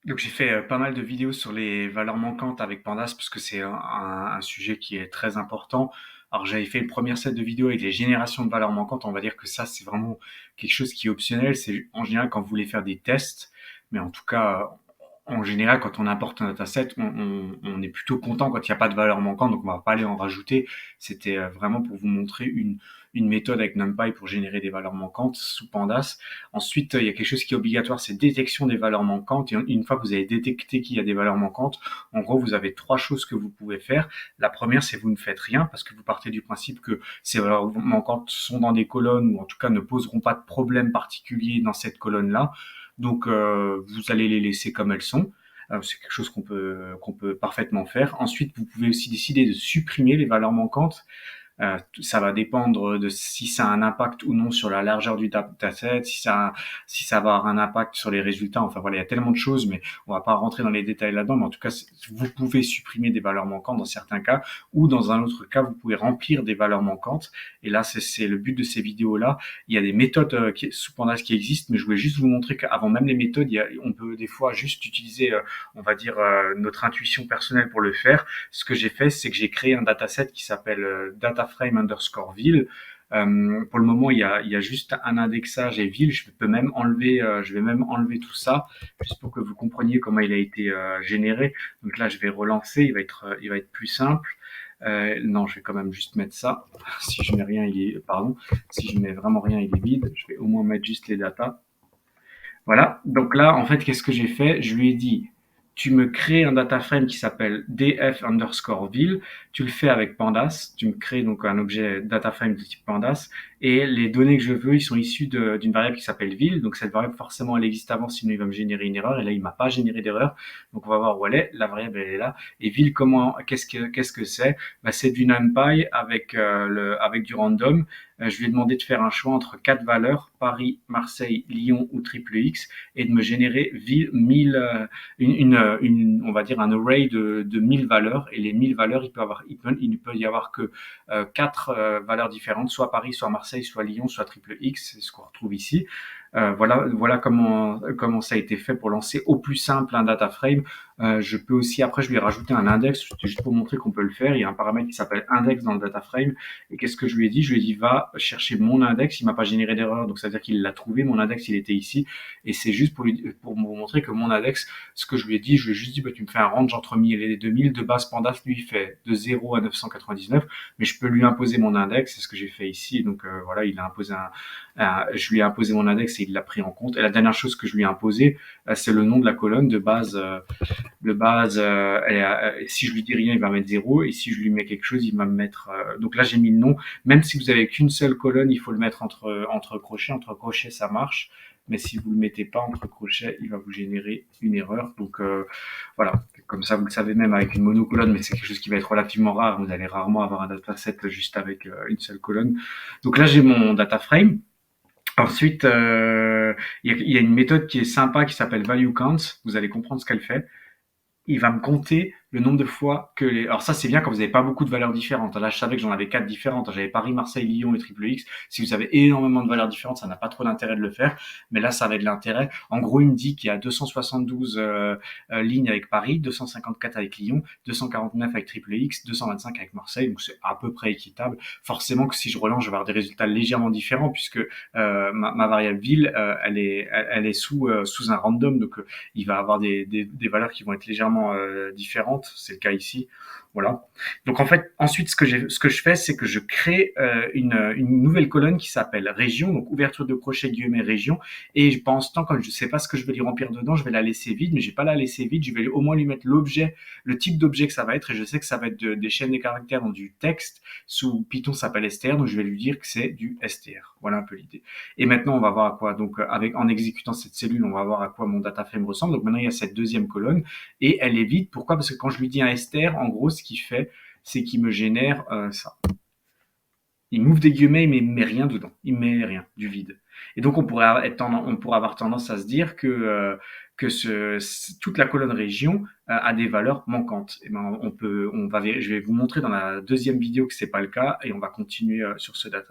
Donc j'ai fait pas mal de vidéos sur les valeurs manquantes avec Pandas parce que c'est un sujet qui est très important. Alors j'avais fait le premier set de vidéos avec les générations de valeurs manquantes. On va dire que ça c'est vraiment quelque chose qui est optionnel. C'est en général quand vous voulez faire des tests, mais en tout cas en général quand on importe un dataset, on est plutôt content quand il n'y a pas de valeurs manquantes. Donc on va pas aller en rajouter. C'était vraiment pour vous montrer une méthode avec NumPy pour générer des valeurs manquantes sous Pandas. Ensuite, il y a quelque chose qui est obligatoire, c'est détection des valeurs manquantes. Et une fois que vous avez détecté qu'il y a des valeurs manquantes, en gros, vous avez trois choses que vous pouvez faire. La première, c'est vous ne faites rien parce que vous partez du principe que ces valeurs manquantes sont dans des colonnes ou en tout cas ne poseront pas de problème particulier dans cette colonne-là. Donc, vous allez les laisser comme elles sont. C'est quelque chose qu'on peut parfaitement faire. Ensuite, vous pouvez aussi décider de supprimer les valeurs manquantes. Ça va dépendre de si ça a un impact ou non sur la largeur du dataset, si ça va avoir un impact sur les résultats. Enfin voilà, il y a tellement de choses, mais on va pas rentrer dans les détails là-dedans. Mais en tout cas, vous pouvez supprimer des valeurs manquantes dans certains cas, ou dans un autre cas, vous pouvez remplir des valeurs manquantes. Et là, c'est le but de ces vidéos-là. Il y a des méthodes sous Pandas qui existent, mais je voulais juste vous montrer qu'avant même les méthodes, on peut des fois juste utiliser, on va dire, notre intuition personnelle pour le faire. Ce que j'ai fait, c'est que j'ai créé un dataset qui s'appelle dataframe_ville. Pour le moment, il y a juste un indexage et ville. Je vais même enlever tout ça, juste pour que vous compreniez comment il a été généré. Donc là, je vais relancer. Il va être plus simple. Non, je vais quand même juste mettre ça. Si je mets rien, pardon. Si je mets vraiment rien, il est vide. Je vais au moins mettre juste les datas. Voilà. Donc là, en fait, qu'est-ce que j'ai fait? Je lui ai dit, tu me crées un data frame qui s'appelle df_ville. Tu le fais avec Pandas. Tu me crées donc un objet data frame de type Pandas. Et les données que je veux, ils sont issus d'une variable qui s'appelle ville. Donc cette variable, forcément, elle existe avant, sinon il va me générer une erreur. Et là, il m'a pas généré d'erreur. Donc on va voir où elle est. La variable, elle est là. Et ville, qu'est-ce que c'est? Bah, c'est du NumPy avec du random. Je lui ai demandé de faire un choix entre quatre valeurs, Paris, Marseille, Lyon ou triple X, et de me générer 1000, on va dire un array de 1000 valeurs. Et les 1000 valeurs, il peut y avoir que quatre valeurs différentes, soit Paris, soit Marseille, soit Lyon, soit triple X, c'est ce qu'on retrouve ici. Voilà comment ça a été fait pour lancer au plus simple un data frame. Je peux aussi, après, je lui ai rajouté un index, juste pour montrer qu'on peut le faire. Il y a un paramètre qui s'appelle index dans le data frame. Et qu'est-ce que je lui ai dit? Je lui ai dit, va chercher mon index. Il m'a pas généré d'erreur, donc ça veut dire qu'il l'a trouvé. Mon index, il était ici. Et c'est juste pour vous montrer que mon index, ce que je lui ai dit, je lui ai juste dit, bah, tu me fais un range entre 1000 et 2000. De base, Pandas, lui, il fait de 0 à 999. Mais je peux lui imposer mon index. C'est ce que j'ai fait ici. Donc, voilà, je lui ai imposé mon index et il l'a pris en compte. Et la dernière chose que je lui ai imposé, c'est le nom de la colonne de base. Si je lui dis rien, il va mettre 0. Et si je lui mets quelque chose, il va me mettre. Donc là, j'ai mis le nom. Même si vous avez qu'une seule colonne, il faut le mettre entre crochets. Entre crochets, ça marche. Mais si vous le mettez pas entre crochets, il va vous générer une erreur. Donc voilà, comme ça vous le savez même avec une monocolonne, mais c'est quelque chose qui va être relativement rare. Vous allez rarement avoir un dataset juste avec une seule colonne. Donc là, j'ai mon data frame. Ensuite, il y a une méthode qui est sympa qui s'appelle value count. Vous allez comprendre ce qu'elle fait. Il va me compter le nombre de fois que les. Alors ça, c'est bien quand vous n'avez pas beaucoup de valeurs différentes. Là, je savais que j'en avais quatre différentes. J'avais Paris, Marseille, Lyon et triple X. Si vous avez énormément de valeurs différentes, ça n'a pas trop d'intérêt de le faire. Mais là, ça avait de l'intérêt. En gros, il me dit qu'il y a 272 lignes avec Paris, 254 avec Lyon, 249 avec triple X, 225 avec Marseille. Donc c'est à peu près équitable. Forcément que si je relance, je vais avoir des résultats légèrement différents puisque ma variable ville, elle est sous un random. Donc il va avoir des valeurs qui vont être légèrement différentes. C'est le cas ici. Voilà. Donc en fait, ensuite, ce que je fais, c'est que je crée une nouvelle colonne qui s'appelle région, donc ouverture de crochet guillemets région. Et pendant ce temps, quand je ne sais pas ce que je vais lui remplir dedans, je vais la laisser vide, mais je vais pas la laisser vide. Je vais au moins lui mettre l'objet, le type d'objet que ça va être. Et je sais que ça va être des chaînes de caractères dans du texte. Sous Python, ça s'appelle str, donc je vais lui dire que c'est du str. Voilà un peu l'idée. Et maintenant, on va voir à quoi. Donc, en exécutant cette cellule, on va voir à quoi mon data frame ressemble. Donc, maintenant, il y a cette deuxième colonne et elle est vide. Pourquoi? Parce que quand je lui dis un str, en gros, ce qu'il fait, c'est qu'il me génère ça. Il m'ouvre des guillemets, il ne met rien dedans. Il met rien, du vide. Et donc, on pourrait avoir tendance à se dire que toute la colonne région a des valeurs manquantes. Et ben, je vais vous montrer dans la deuxième vidéo que c'est pas le cas et on va continuer sur ce data.